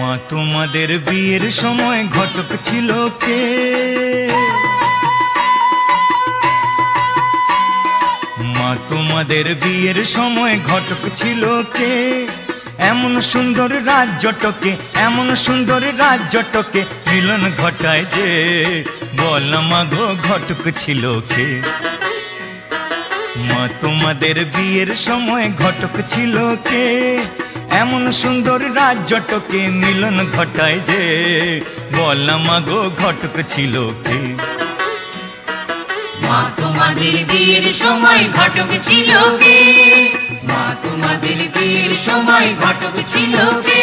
মা তোমাদের বিয়ের সময় ঘটক ছিল কে? মা তোমাদের বিয়ের সময় ঘটক ছিল কে? এমন সুন্দর রাজ্যটকে, এমন সুন্দর রাজ্যটকে মিলন ঘটায় যে, বল মা গো ঘটক ছিল কে? মা তোমাদের বিয়ের সময় ঘটক ছিল কে? এমন সুন্দর রাজ্যটকে মিলন ঘটায় যে, বল মা গো ঘটক ছিল কে? মা তোমাদের বিয়ের সময় ঘটক ছিল কে? মা তোমাদের বিয়ের সময় ঘটক ছিল কে?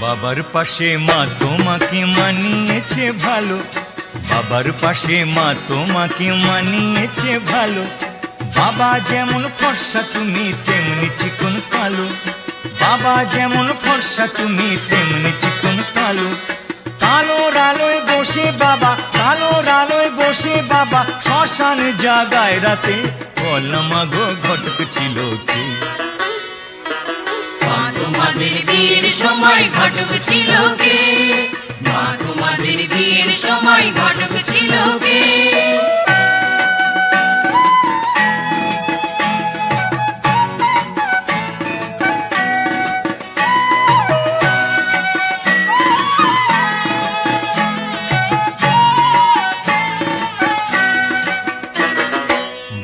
বাবার পাশে মা তোমাকে মানিয়েছে ভালো, বাবার পাশে মা তোমাকে মানিয়েছে ভালো। বাবা যেমন ফর্সা তুমি তেমনি চিকন কালো, বাবা যেমন ফর্সা তুমি তেমনি চিকন কালো। কালোর আলোয় বসে বাবা, কালোর আলোয় বসে বাবা শ্মশান জাগায় রাতে, বল মা গো ঘটক ছিল কে? মা তোমাদের বিয়ের সময় ঘটক ছিল কে? মা তোমাদের বিয়ের সময় ঘটক ছিল কে?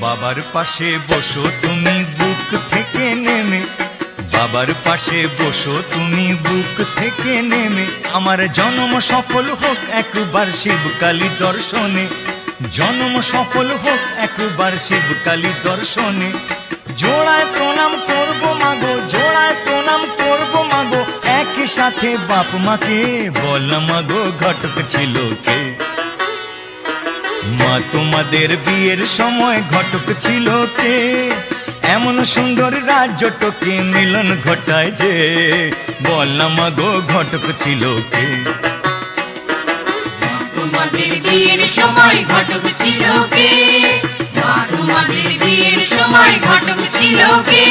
বাবার পাশে বসো তুমি বুক থেকে নেমে, বাবার পাশে বসো তুমি বুক থেকে নেমে। আমার জন্ম সফল হোক একবার শিবকালী দর্শনে, জন্ম সফল হোক একবার শিবকালী দর্শনে। জোড়ায় প্রণাম করব মাগো, জোড়ায় প্রণাম করব মাগো, একই সাথে বাপ মাকে, বল মাগো ঘটক ছিল কে? মা তোমাদের বিয়ের সময় ঘটক ছিল কে? এমন সুন্দর রাজ্যটকে মিলন ঘটায় যে, বল মা গো ঘটক ছিল কে? মা তোমাদের বিয়ের সময় ঘটক ছিল কে? মা তোমাদের বিয়ের সময় ঘটক ছিল কে?